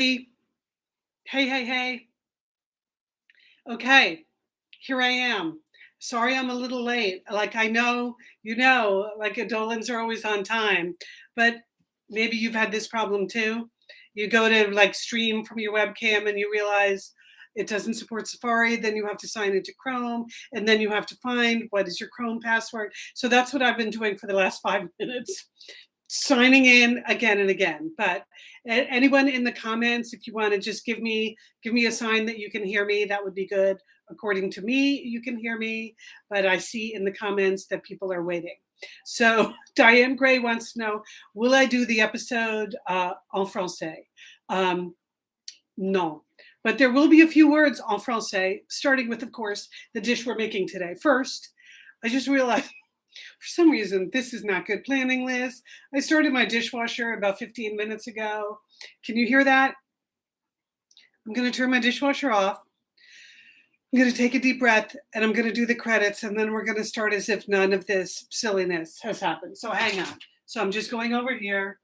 Hey, hey. Okay, here I am. Sorry I'm a little late. Like I know, like Dolans are always on time, but maybe you've had this problem too. You go to like stream from your webcam and you realize it doesn't support Safari, then you have to sign into Chrome, and then you have to find what is your Chrome password. So that's what I've been doing for the last 5 minutes, signing in again and again. But anyone in the comments, if you want to just give me a sign that you can hear me, that would be good. According to me, you can hear me, but I see in the comments that people are waiting. So Diane Gray wants to know, will I do the episode en français? No, but there will be a few words en français, starting with, of course, the dish we're making today. First, I just realized, for some reason, this is not good planning, Liz. I started my dishwasher about 15 minutes ago. Can you hear that? I'm going to turn my dishwasher off. I'm going to take a deep breath and I'm going to do the credits, and then we're going to start as if none of this silliness has happened. So hang on. So I'm just going over here.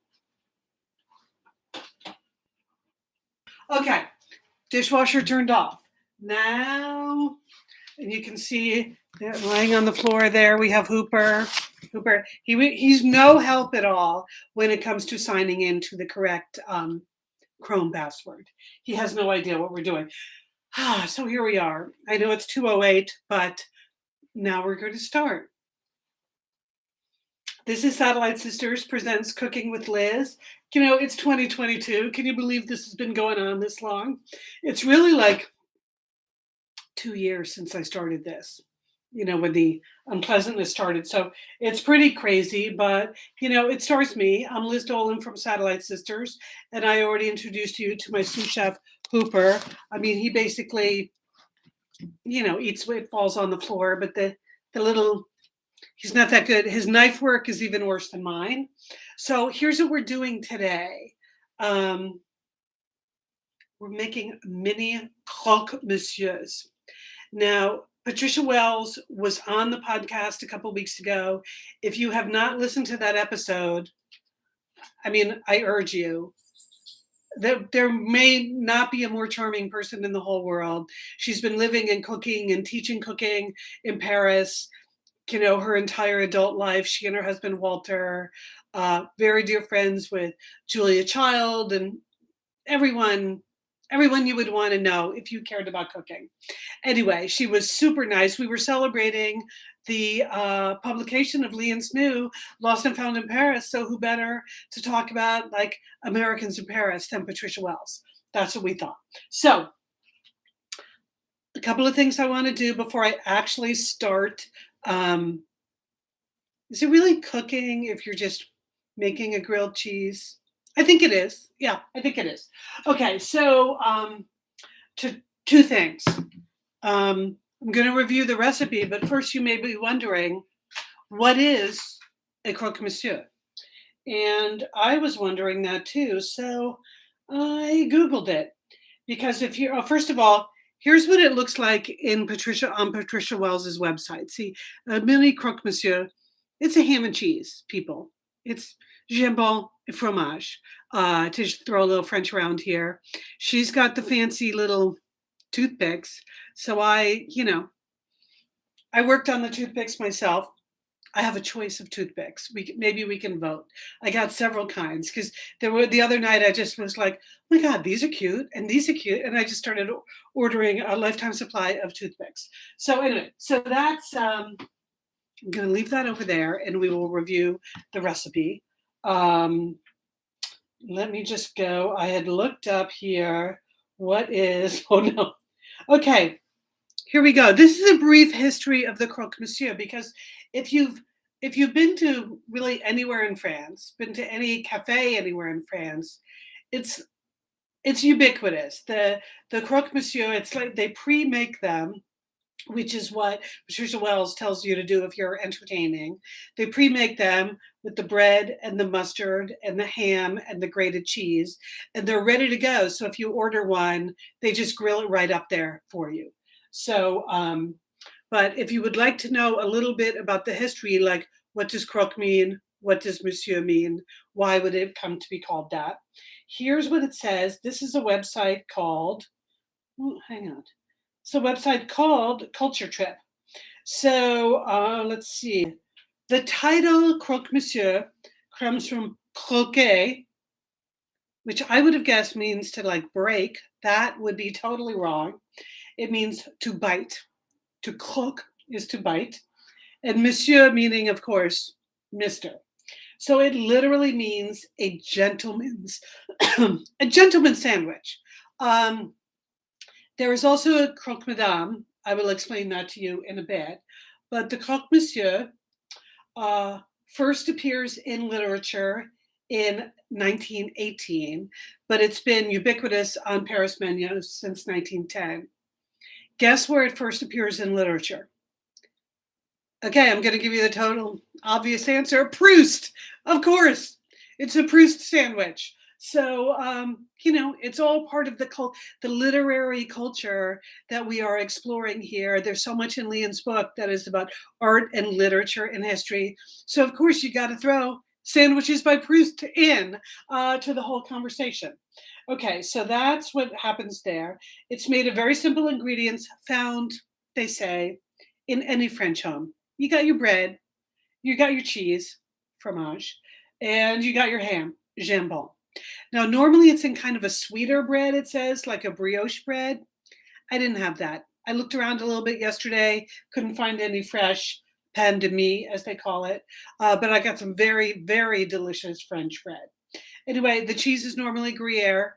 Okay, dishwasher turned off. Now, and you can see that laying on the floor there, we have Hooper. He's no help at all when it comes to signing into the correct Chrome password. He has no idea what we're doing. So here we are. I know it's 2:08, but now we're going to start. This is Satellite Sisters presents Cooking with Liz. You know, it's 2022. Can you believe this has been going on this long? It's really like 2 years since I started this, when the unpleasantness started. So it's pretty crazy, but, it stars me. I'm Liz Dolan from Satellite Sisters, and I already introduced you to my sous chef, Hooper. I mean, he basically, eats what falls on the floor, but he's not that good. His knife work is even worse than mine. So here's what we're doing today. We're making Mini-Croque Monsieurs. Now, Patricia Wells was on the podcast a couple weeks ago. If you have not listened to that episode, I urge you. There may not be a more charming person in the whole world. She's been living and cooking and teaching cooking in Paris, her entire adult life. She and her husband, Walter, very dear friends with Julia Child and everyone you would want to know if you cared about cooking. Anyway, she was super nice. We were celebrating the publication of Lian's new Lost and Found in Paris. So who better to talk about like Americans in Paris than Patricia Wells? That's what we thought. So a couple of things I want to do before I actually start. Is it really cooking if you're just making a grilled cheese? I think it is. Yeah, I think it is. Okay, so two things. I'm going to review the recipe, but first you may be wondering, what is a croque monsieur? And I was wondering that too, so I Googled it. Because first of all, here's what it looks like on Patricia Wells's website. See, a Mini-Croque monsieur, it's a ham and cheese, people. It's jambon et fromage, to just throw a little French around here. She's got the fancy little toothpicks. So I worked on the toothpicks myself. I have a choice of toothpicks. Maybe we can vote. I got several kinds because the other night I just was like, oh my God, these are cute and these are cute. And I just started ordering a lifetime supply of toothpicks. So anyway, so that's, I'm going to leave that over there and we will review the recipe. Let me just go. I had looked up here. Oh no. Okay, here we go. This is a brief history of the croque monsieur, because if you've been to really anywhere in France, been to any cafe anywhere in France, it's ubiquitous. The croque monsieur, it's like they pre-make them, which is what Patricia Wells tells you to do if you're entertaining. They pre-make them with the bread and the mustard and the ham and the grated cheese, and they're ready to go. So if you order one, they just grill it right up there for you. So, but if you would like to know a little bit about the history, like what does croque mean? What does monsieur mean? why would it come to be called that? Here's what it says. This is a website called, hang on. It's a website called Culture Trip. So let's see. The title Croque Monsieur comes from croquer, which I would have guessed means to like break. That would be totally wrong. It means to bite. To croque is to bite. And monsieur meaning, of course, Mr. So it literally means a gentleman's a gentleman's sandwich. There is also a croque madame. I will explain that to you in a bit. But the croque monsieur first appears in literature in 1918, but it's been ubiquitous on Paris menus since 1910. Guess where it first appears in literature? Okay, I'm going to give you the total obvious answer. Proust, of course. It's a Proust sandwich. So, it's all part of the literary culture that we are exploring here. There's so much in Lian's book that is about art and literature and history. So, of course, you got to throw sandwiches by Proust in to the whole conversation. Okay, so that's what happens there. It's made of very simple ingredients found, they say, in any French home. You got your bread, you got your cheese, fromage, and you got your ham, jambon. Now, normally it's in kind of a sweeter bread, it says, like a brioche bread. I didn't have that. I looked around a little bit yesterday, couldn't find any fresh pain de mie, as they call it, but I got some very, very delicious French bread. Anyway, the cheese is normally Gruyere.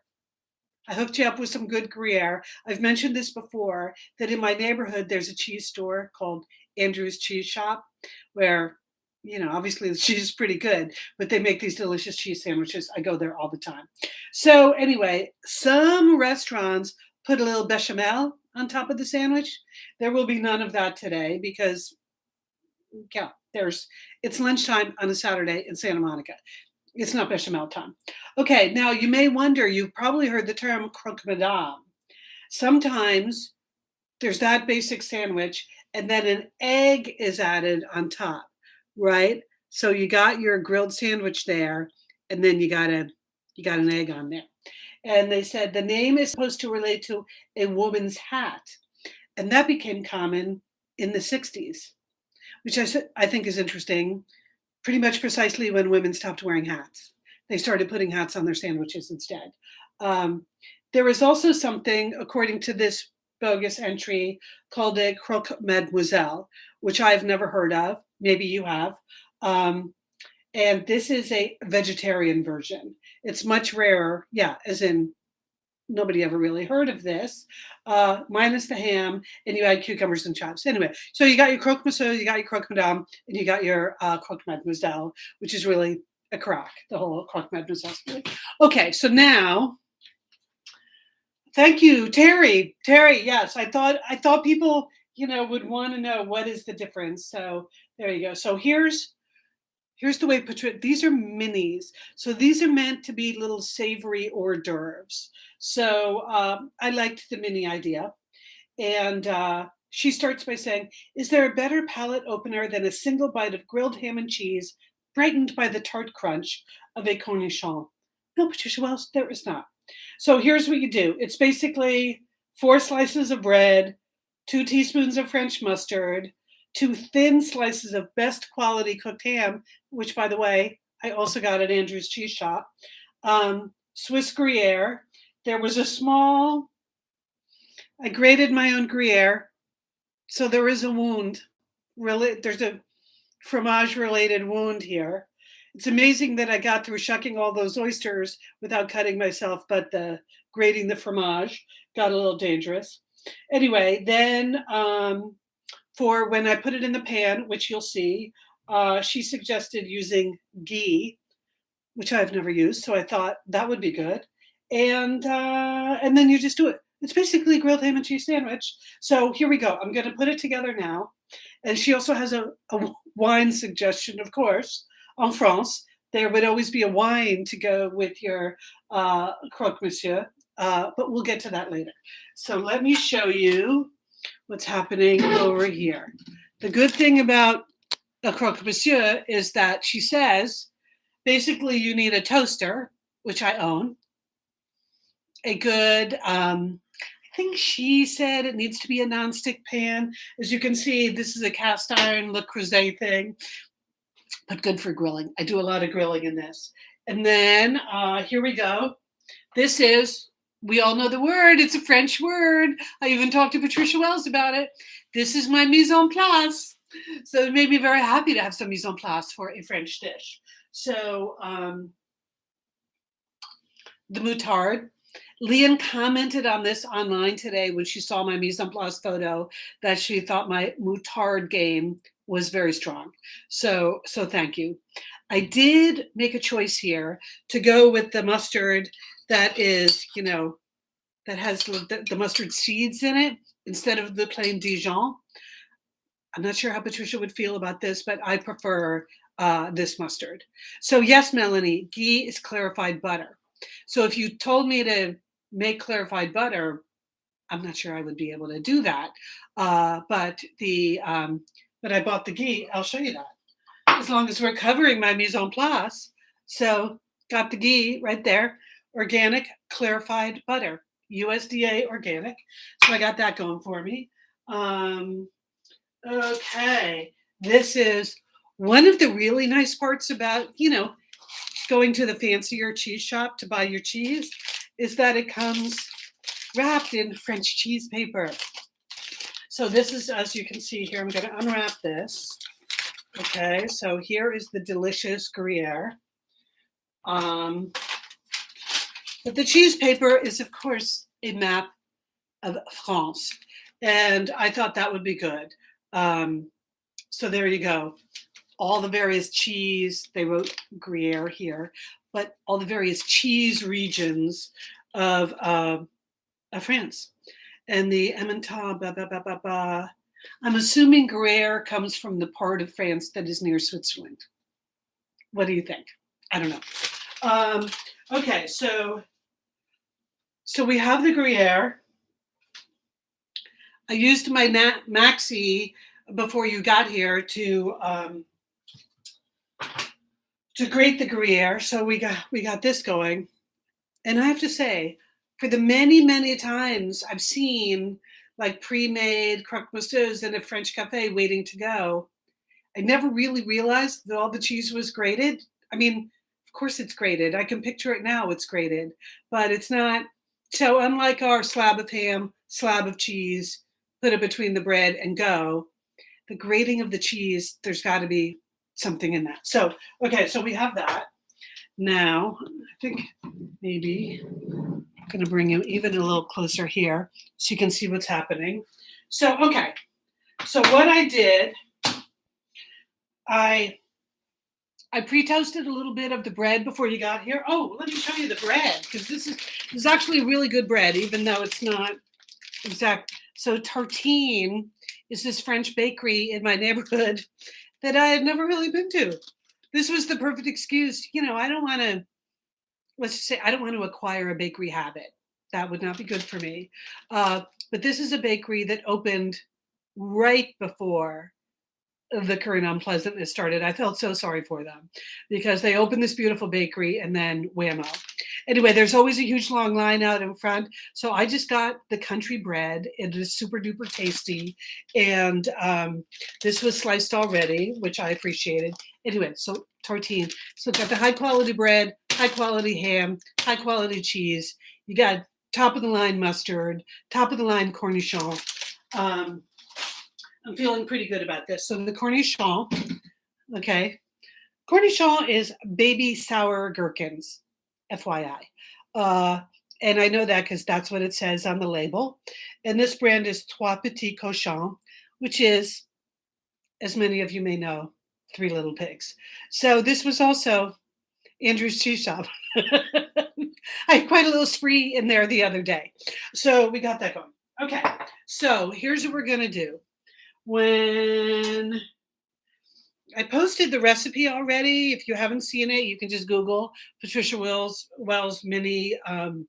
I hooked you up with some good Gruyere. I've mentioned this before, that in my neighborhood, there's a cheese store called Andrew's Cheese Shop, where, obviously the cheese is pretty good, but they make these delicious cheese sandwiches. I go there all the time. So anyway, some restaurants put a little bechamel on top of the sandwich. There will be none of that today because, it's lunchtime on a Saturday in Santa Monica. It's not bechamel time. Okay, now you may wonder, you've probably heard the term croque madame. Sometimes there's that basic sandwich and then an egg is added on top, right? So you got your grilled sandwich there and then you got an egg on there. And they said the name is supposed to relate to a woman's hat. And that became common in the 60s, which I think is interesting. Pretty much precisely when women stopped wearing hats. They started putting hats on their sandwiches instead. There is also something, according to this bogus entry, called a croque mademoiselle, which I've never heard of. Maybe you have. And this is a vegetarian version. It's much rarer. Yeah, as in nobody ever really heard of this, minus the ham, and you add cucumbers and chives. Anyway, so you got your croque monsieur, you got your croque madame, and you got your croque mademoiselle, which is really a crock, the whole croque mademoiselle. Okay, so now, thank you, Terry. Terry, yes, I thought people, would want to know what is the difference. So there you go. So here's the way these are minis. So these are meant to be little savory hors d'oeuvres. So I liked the mini idea. And she starts by saying, is there a better palate opener than a single bite of grilled ham and cheese, brightened by the tart crunch of a cornichon? No, Patricia Wells, there is not. So here's what you do. It's basically 4 slices of bread, 2 teaspoons of French mustard, 2 thin slices of best quality cooked ham, which, by the way, I also got at Andrew's Cheese Shop, Swiss Gruyere. There was I grated my own Gruyere, so there is a wound. There's a fromage-related wound here. It's amazing that I got through shucking all those oysters without cutting myself, but grating the fromage got a little dangerous. Anyway, then for when I put it in the pan, which you'll see, she suggested using ghee, which I've never used, so I thought that would be good. And then you just do it. It's basically a grilled ham and cheese sandwich. So here we go. I'm going to put it together now. And she also has a wine suggestion, of course. En France, there would always be a wine to go with your croque monsieur, but we'll get to that later. So let me show you what's happening over here. The good thing about a croque monsieur is that she says, basically you need a toaster, which I own, a good, I think she said it needs to be a nonstick pan. As you can see, this is a cast iron Le Creuset thing, but good for grilling. I do a lot of grilling in this. And then here we go. This is, we all know the word. It's a French word. I even talked to Patricia Wells about it. This is my mise en place. So it made me very happy to have some mise en place for a French dish. So the moutarde. Lian commented on this online today when she saw my mise en place photo that she thought my moutarde game was very strong. So thank you. I did make a choice here to go with the mustard that is, that has the mustard seeds in it instead of the plain Dijon. I'm not sure how Patricia would feel about this, but I prefer this mustard. So yes, Melanie, ghee is clarified butter. So if you told me to make clarified butter, I'm not sure I would be able to do that. But I bought the ghee. I'll show you that. As long as we're covering my mise en place. So got the ghee right there. Organic clarified butter, USDA organic. So I got that going for me. Okay, this is one of the really nice parts about, going to the fancier cheese shop to buy your cheese is that it comes wrapped in French cheese paper. So this is, as you can see here, I'm going to unwrap this. Okay, so here is the delicious Gruyere. But the cheese paper is, of course, a map of France. And I thought that would be good. So there you go. All the various cheese, they wrote Gruyere here, but all the various cheese regions of France. And the Emmental, I'm assuming Gruyere comes from the part of France that is near Switzerland. What do you think? I don't know. Okay, so we have the Gruyere. I used my Maxi before you got here to grate the Gruyere. So we got this going. And I have to say, for the many, many times I've seen like pre-made croque monsieurs in a French cafe waiting to go, I never really realized that all the cheese was grated. I mean, of course it's grated. I can picture it now, it's grated, but it's not. So unlike our slab of ham, slab of cheese, put it between the bread and go, the grating of the cheese, there's got to be something in that. So, okay, so we have that. Now, I think maybe I'm going to bring you even a little closer here so you can see what's happening. So, okay, so what I did, I pre-toasted a little bit of the bread before you got here. Oh, let me show you the bread, because this is actually really good bread, even though it's not exact. So Tartine is this French bakery in my neighborhood that I had never really been to. This was the perfect excuse. I don't want to, let's just say, I don't want to acquire a bakery habit. That would not be good for me. But this is a bakery that opened right before the current unpleasantness started. I felt so sorry for them because they opened this beautiful bakery and then whammo. Anyway, there's always a huge long line out in front. So I just got the country bread. It is super duper tasty. And this was sliced already, which I appreciated. Anyway, so Tartine. So got the high quality bread, high quality ham, high quality cheese. You got top of the line mustard, top of the line cornichon. I'm feeling pretty good about this. So the cornichon, okay. Cornichon is baby sour gherkins, FYI. And I know that because that's what it says on the label. And this brand is Trois Petits Cochons, which is, as many of you may know, Three Little Pigs. So this was also Andrew's Cheese Shop. I had quite a little spree in there the other day. So we got that going. Okay, so here's what we're going to do. When I posted the recipe already, if you haven't seen it, you can just Google Patricia Wells Mini-Croque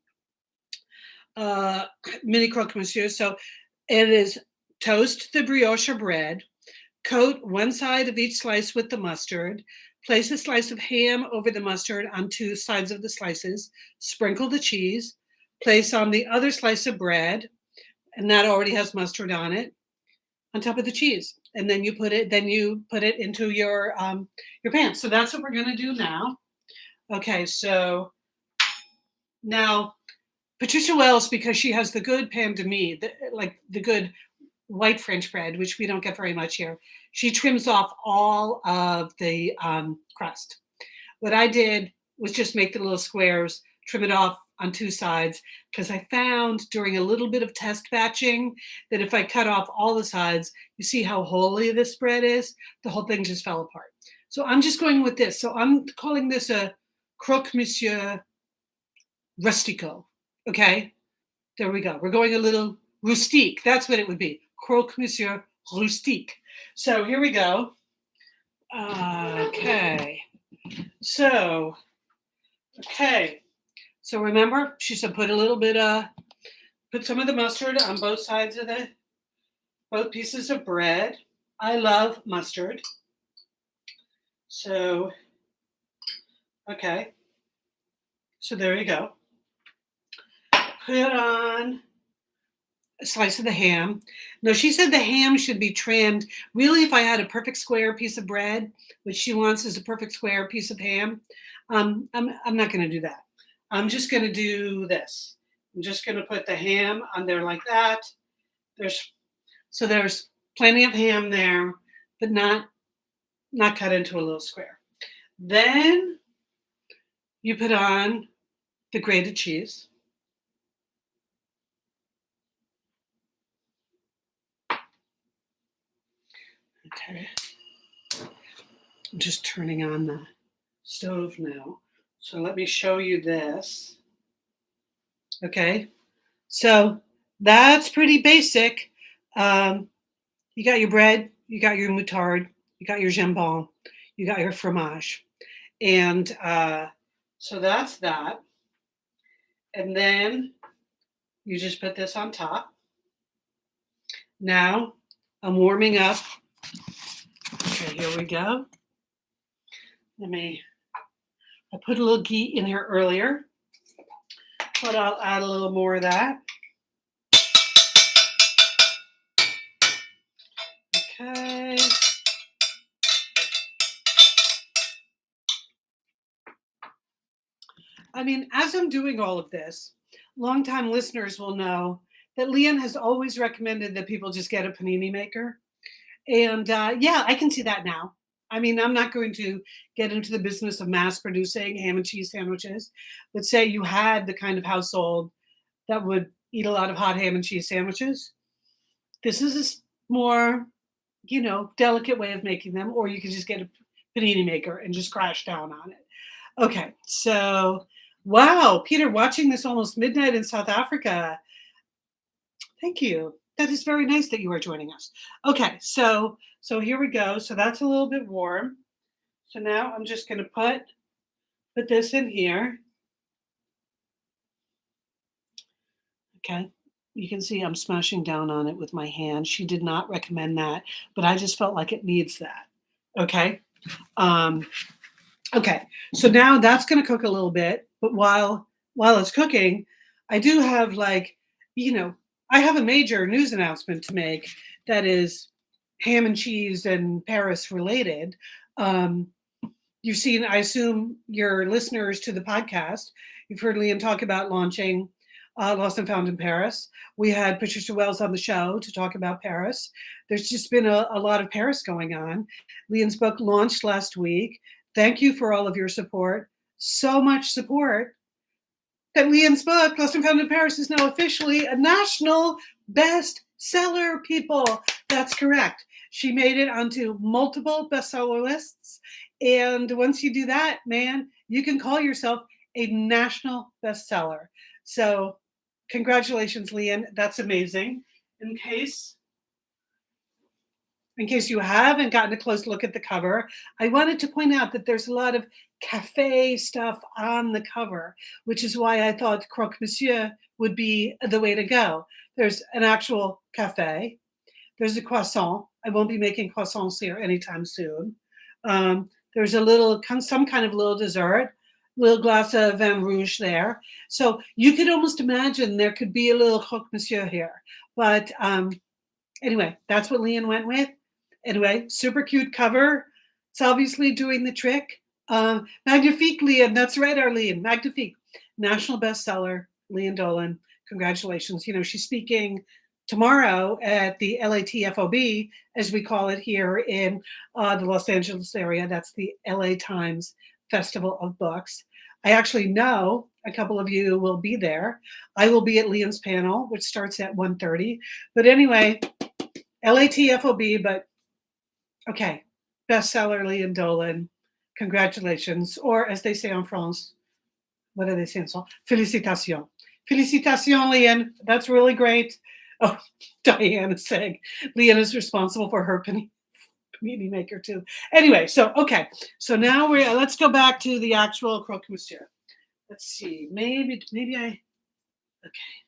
Monsieur. So it is toast the brioche bread, coat one side of each slice with the mustard, Place a slice of ham over the mustard on two sides of the slices. Sprinkle the cheese. Place on the other slice of bread, and that already has mustard on it, on top of the cheese. And then you put it into your pan. So that's what we're going to do now. Okay, so now Patricia Wells, because she has the good pain de mie, like the good white French bread, which we don't get very much here, she trims off all of the crust. What I did was just make the little squares, trim it off on two sides, because I found during a little bit of test batching that if I cut off all the sides, you see how holy this bread is? The whole thing just fell apart. So I'm just going with this. So I'm calling this a croque monsieur rustico. Okay, there we go. We're going a little rustique. That's what it would be. Croque monsieur rustique. So here we go. Okay. So remember, she said put some of the mustard on both sides of both pieces of bread. I love mustard. So, okay. So there you go. Put on a slice of the ham. Now, she said the ham should be trimmed. Really, if I had a perfect square piece of bread, which she wants is a perfect square piece of ham, I'm not going to do that. I'm just going to do this. I'm just going to put the ham on there like that. There's plenty of ham there, but not cut into a little square. Then you put on the grated cheese. Okay. I'm just turning on the stove now. So let me show you this. Okay. So that's pretty basic. You got your bread, you got your moutarde, you got your jambon, you got your fromage. And so that's that. And then you just put this on top. Now I'm warming up. Okay, here we go. I put a little ghee in here earlier, but I'll add a little more of that. Okay. I mean, as I'm doing all of this, longtime listeners will know that Lian has always recommended that people just get a panini maker. And yeah, I can see that now. I mean, I'm not going to get into the business of mass producing ham and cheese sandwiches, but say you had the kind of household that would eat a lot of hot ham and cheese sandwiches. This is a more, delicate way of making them, or you could just get a panini maker and just crash down on it. Okay, so wow, Peter, watching this almost midnight in South Africa. Thank you. That is very nice that you are joining us. Okay, so here we go. So that's a little bit warm. So now I'm just going to put this in here. Okay, you can see I'm smashing down on it with my hand. She did not recommend that, but I just felt like it needs that. Okay. Okay, so now that's going to cook a little bit, but while it's cooking, I do have I have a major news announcement to make that is ham and cheese and Paris related. You've seen, I assume, your listeners to the podcast, you've heard Lian talk about launching Lost and Found in Paris. We had Patricia Wells on the show to talk about Paris. There's just been a lot of Paris going on. Lian's book launched last week. Thank you for all of your support. So much support that Lian's book, Lost and Found in Paris, is now officially a national bestseller, people. That's correct. She made it onto multiple bestseller lists. And once you do that, man, you can call yourself a national bestseller. So congratulations, Lian. That's amazing. In case you haven't gotten a close look at the cover, I wanted to point out that there's a lot of cafe stuff on the cover, which is why I thought Croque Monsieur would be the way to go. There's an actual cafe. There's a croissant. I won't be making croissants here anytime soon. There's a little, some kind of little dessert, little glass of vin rouge there. So you could almost imagine there could be a little croque monsieur here. But anyway, that's what Lian went with. Anyway, super cute cover. It's obviously doing the trick. Magnifique, Lian. That's right, Arlene. Magnifique. National bestseller, Lian Dolan. Congratulations. You know, she's speaking tomorrow at the LATFOB, as we call it here in the Los Angeles area. That's the LA Times Festival of Books. I actually know a couple of you will be there. I will be at Lian's panel, which starts at 1:30. But anyway, LATFOB, but okay, bestseller Lian Dolan. Congratulations. Or as they say in France, what do they say in France? Félicitations. Félicitations, Lian. That's really great. Oh, Diane is saying Lian is responsible for her panini maker too. Anyway, so okay. So now let's go back to the actual croque monsieur. Let's see. Maybe I okay.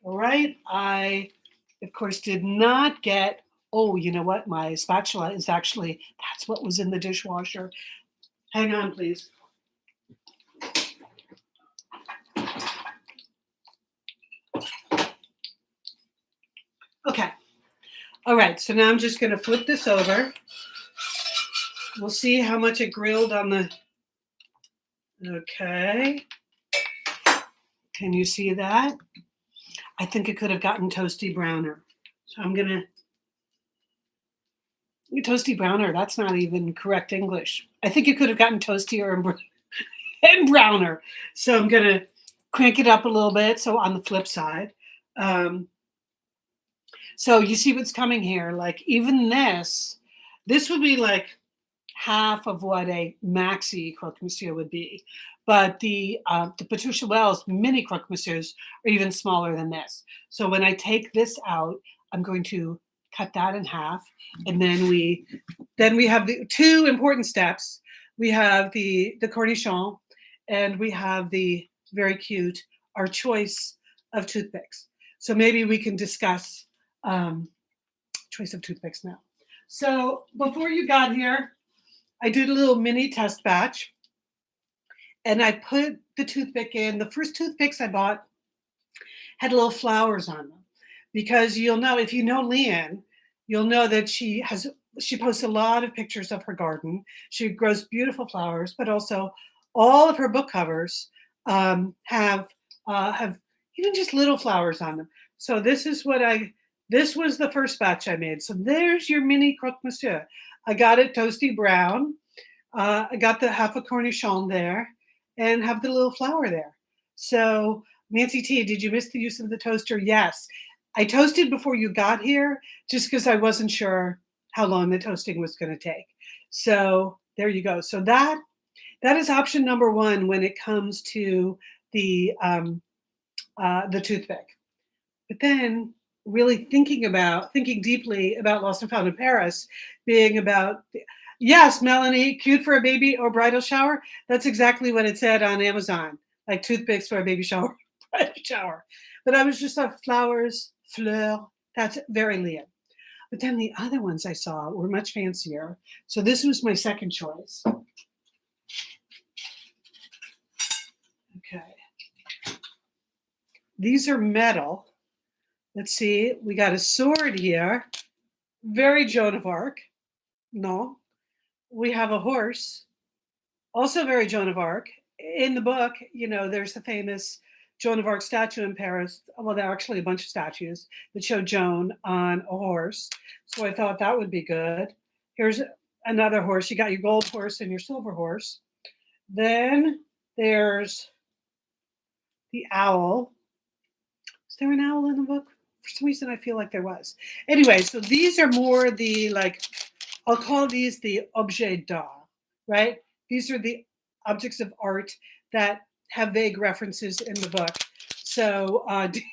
All right. I of course did not get, oh, you know what? My spatula is actually, that's what was in the dishwasher. Hang on, please. Okay. All right. So now I'm just going to flip this over. We'll see how much it grilled on the, okay. Can you see that? I think it could have gotten toasty browner. So I'm going to, toasty browner, that's not even correct English. I think it could have gotten toastier and browner. So I'm going to crank it up a little bit. So on the flip side. So you see what's coming here. Like even this would be like half of what a maxi croque monsieur would be. But the Patricia Wells Mini-Croque Monsieurs are even smaller than this. So when I take this out, I'm going to cut that in half. And then we have the two important steps. We have the cornichon, and we have the very cute, our choice of toothpicks. So maybe we can discuss choice of toothpicks now. So before you got here, I did a little mini test batch. And I put the toothpick in. The first toothpicks I bought had little flowers on them. Because you'll know, if you know Lian, you'll know that she posts a lot of pictures of her garden. She grows beautiful flowers, but also all of her book covers have even just little flowers on them. So this was the first batch I made. So there's your mini croque monsieur. I got it toasty brown. I got the half a cornichon there. And have the little flower there. So Nancy T, did you miss the use of the toaster? Yes. I toasted before you got here just because I wasn't sure how long the toasting was going to take. So there you go. So that is option number one when it comes to the toothpick. But then really thinking deeply about Lost and Found in Paris being about yes, Melanie, cute for a baby or bridal shower. That's exactly what it said on Amazon, like toothpicks for a baby shower, bridal shower. But I was just like flowers, fleur. That's very Lian. But then the other ones I saw were much fancier. So this was my second choice. Okay. These are metal. Let's see. We got a sword here. Very Joan of Arc. No. We have a horse, also very Joan of Arc. In the book, you know, there's the famous Joan of Arc statue in Paris. Well, there are actually a bunch of statues that show Joan on a horse. So I thought that would be good. Here's another horse. You got your gold horse and your silver horse. Then there's the owl. Is there an owl in the book? For some reason, I feel like there was. Anyway, so these are more the like, I'll call these the objets d'art, right? These are the objects of art that have vague references in the book. So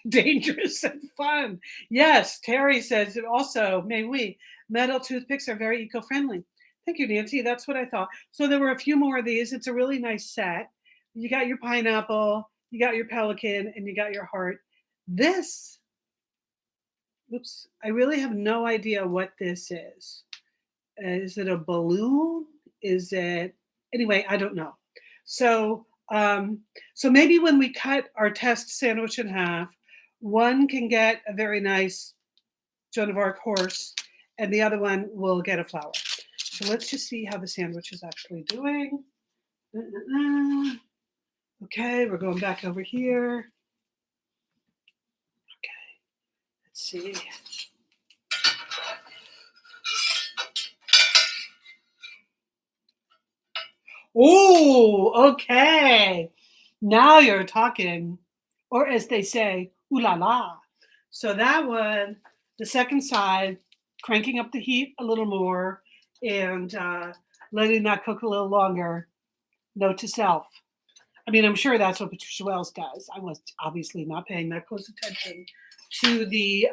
dangerous and fun. Yes, Terry says it also, may we, metal toothpicks are very eco-friendly. Thank you, Nancy. That's what I thought. So there were a few more of these. It's a really nice set. You got your pineapple, you got your pelican, and you got your heart. This, oops, I really have no idea what this is. Is it a balloon? Is it anyway? I don't know. So so maybe when we cut our test sandwich in half, one can get a very nice Joan of Arc horse, and the other one will get a flower. So let's just see how the sandwich is actually doing. Okay, we're going back over here. Okay, let's see. Oh, okay. Now you're talking. Or as they say, ooh la la. So that one, the second side, cranking up the heat a little more and letting that cook a little longer. Note to self. I mean, I'm sure that's what Patricia Wells does. I was obviously not paying that close attention to the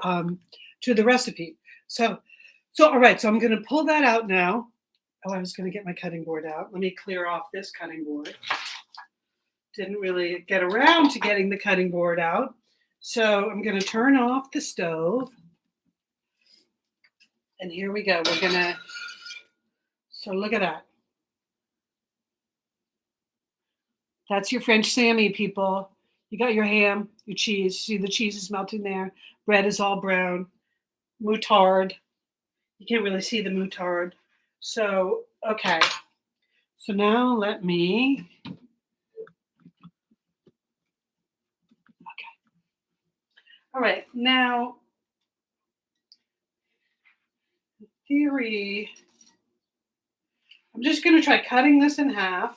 recipe. So all right. So I'm going to pull that out now. Oh, I was going to get my cutting board out. Let me clear off this cutting board. Didn't really get around to getting the cutting board out. So I'm going to turn off the stove. And here we go. We're going to, so look at that. That's your French Sammy, people. You got your ham, your cheese. See, the cheese is melting there. Bread is all brown. Moutarde. You can't really see the moutarde. So, okay. So now let me, okay. All right, now, in theory, I'm just going to try cutting this in half.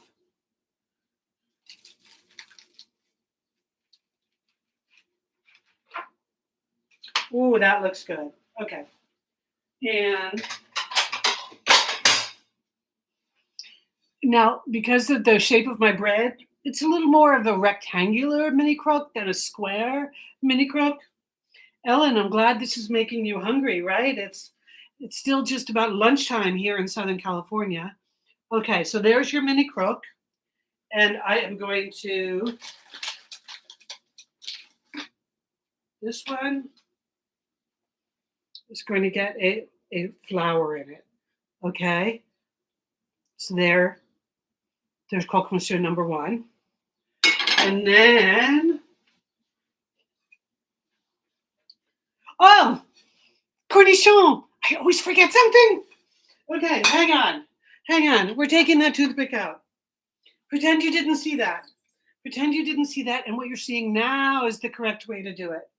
Ooh, that looks good. Okay. And now, because of the shape of my bread, it's a little more of a rectangular Mini-Croque than a square Mini-Croque. Ellen, I'm glad this is making you hungry, right? It's still just about lunchtime here in Southern California. Okay, so there's your Mini-Croque. And I am going to, this one is going to get a flower in it. Okay, so there's Croque Monsieur number one. And then, oh, cornichon. I always forget something. Okay, hang on. We're taking that toothpick out. Pretend you didn't see that. Pretend you didn't see that, and what you're seeing now is the correct way to do it.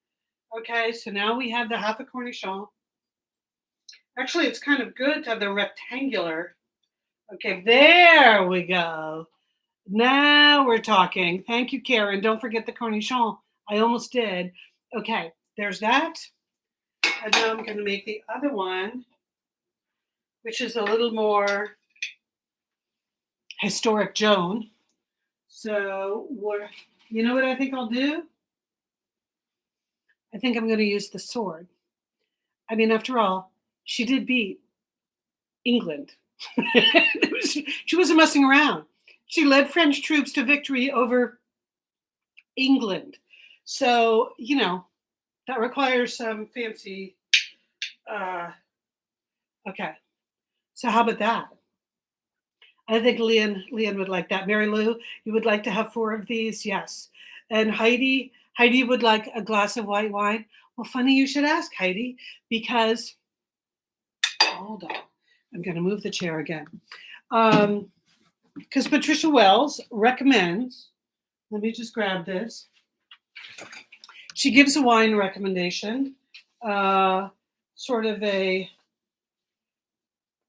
Okay, so now we have the half a cornichon. Actually, it's kind of good to have the rectangular. Okay, there we go. Now we're talking. Thank you, Karen. Don't forget the cornichon. I almost did. Okay, there's that. And now I'm going to make the other one, which is a little more historic Joan. So, you know what I think I'll do? I think I'm going to use the sword. I mean, after all, she did beat England. She wasn't messing around. She led French troops to victory over England. So, you know, that requires some fancy. Okay. So how about that? I think Lian would like that. Mary Lou, you would like to have 4 of these? Yes. And Heidi would like a glass of white wine. Well, funny you should ask, Heidi, because, hold on. I'm going to move the chair again. Because Patricia Wells recommends, let me just grab this. She gives a wine recommendation, sort of a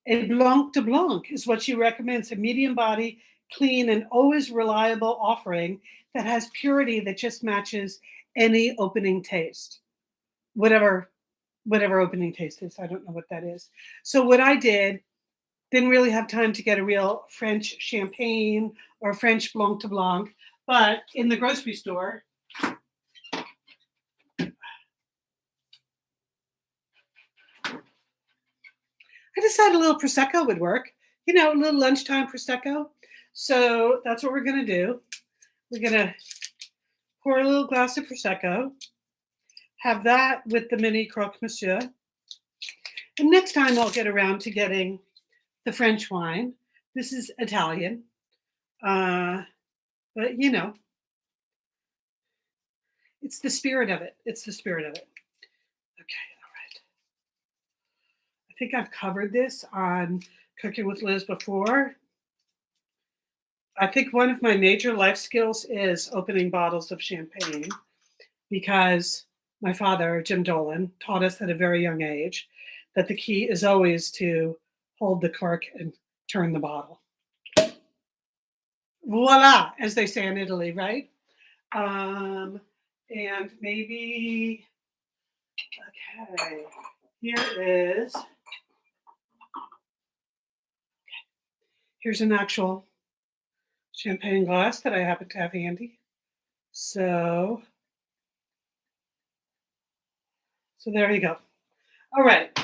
Blanc de Blanc is what she recommends, a medium body, clean, and always reliable offering that has purity that just matches any opening taste. Whatever opening taste is, I don't know what that is. So what I didn't really have time to get a real French champagne or French Blanc de Blanc, but in the grocery store, I decided a little Prosecco would work. You know, a little lunchtime Prosecco. So that's what we're going to do. We're going to pour a little glass of Prosecco, have that with the Mini-Croque Monsieur. And next time I'll get around to getting the French wine. This is Italian. But you know, it's the spirit of it. It's the spirit of it. Okay, all right. I think I've covered this on Cooking with Liz before. I think one of my major life skills is opening bottles of champagne because my father, Jim Dolan, taught us at a very young age that the key is always to hold the cork and turn the bottle. Voila, as they say in Italy, right? And maybe, okay, here's an actual champagne glass that I happen to have handy. So there you go. All right.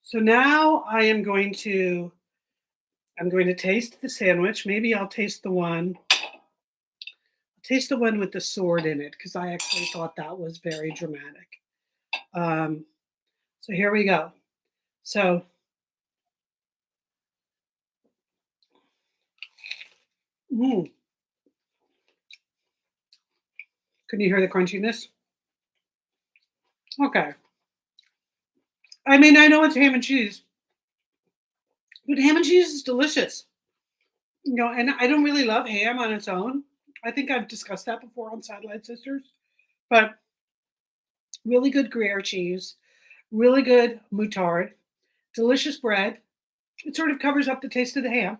So now I'm going to taste the sandwich. Maybe I'll taste the one with the sword in it because I actually thought that was very dramatic. So here we go. So can you hear the crunchiness? Okay. I mean, I know it's ham and cheese, but ham and cheese is delicious. You know, and I don't really love ham on its own. I think I've discussed that before on Satellite Sisters, but really good Gruyere cheese, really good moutarde, delicious bread. It sort of covers up the taste of the ham.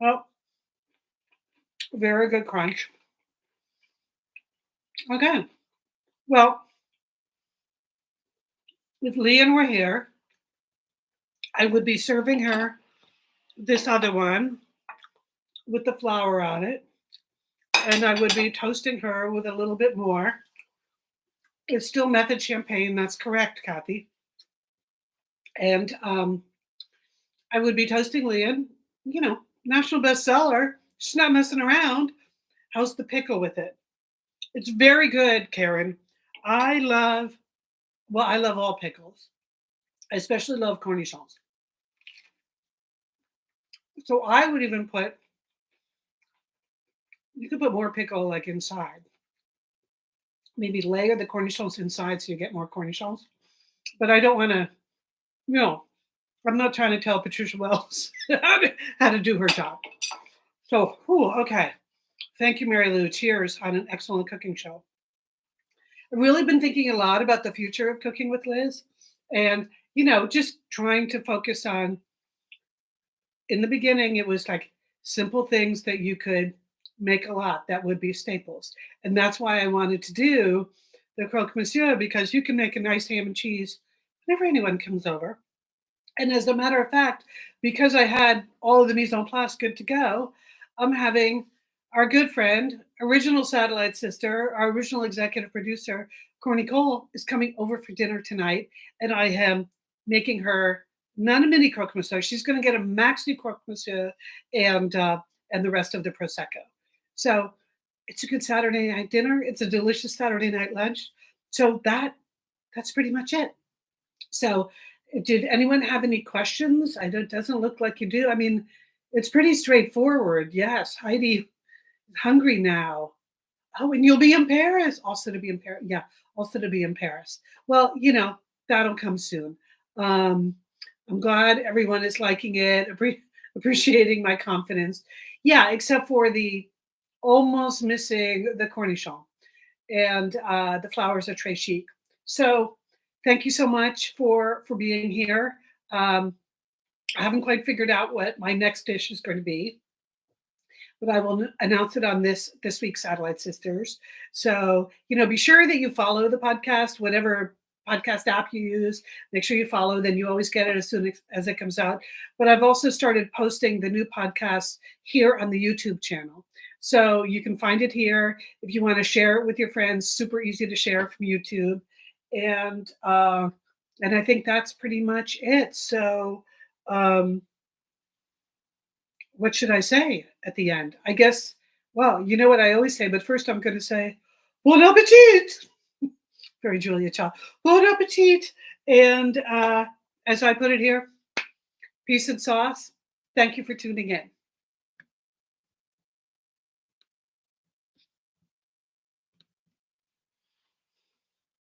Well, very good crunch. Okay. Well, if Lian were here, I would be serving her this other one with the flour on it. And I would be toasting her with a little bit more. It's still method champagne. That's correct, Kathy. And I would be toasting Lian, you know, national bestseller. She's not messing around. How's the pickle with it? It's very good, Karen. I love all pickles. I especially love cornichons. So I would even you could put more pickle like inside. Maybe layer the cornichons inside so you get more cornichons. But I don't want to, you know, I'm not trying to tell Patricia Wells how to do her job. So, okay. Thank you, Mary Lou. Cheers on an excellent cooking show. I've really been thinking a lot about the future of Cooking with Liz and, you know, just trying to focus on, in the beginning, it was like simple things that you could make a lot that would be staples. And that's why I wanted to do the Croque Monsieur, because you can make a nice ham and cheese whenever anyone comes over. And as a matter of fact, because I had all of the mise en place good to go, I'm having our good friend, original Satellite Sister, our original executive producer, Corny Cole, is coming over for dinner tonight. And I am making her not a Mini-Croque Monsieur. She's going to get a Maxi Croque Monsieur and the rest of the Prosecco. So it's a good Saturday night dinner. It's a delicious Saturday night lunch. So that's pretty much it. So did anyone have any questions? It doesn't look like you do. I mean, it's pretty straightforward. Yes, Heidi is hungry now. Oh, and you'll be in Paris. Also to be in Paris. Yeah, also to be in Paris. Well, you know, that'll come soon. I'm glad everyone is liking it, appreciating my confidence. Yeah, except for the almost missing the cornichon. And the flowers are très chic. So thank you so much for being here. I haven't quite figured out what my next dish is going to be, but I will announce it on this week's Satellite Sisters. So, you know, be sure that you follow the podcast, whatever podcast app you use. Make sure you follow, then you always get it as soon as it comes out. But I've also started posting the new podcast here on the YouTube channel. So you can find it here. If you want to share it with your friends, super easy to share from YouTube. And I think that's pretty much it. So what should I say at the end? I guess, well, you know what I always say, but first I'm going to say, bon appetit! Very Julia Child. Bon appetit! And as I put it here, peace and sauce. Thank you for tuning in.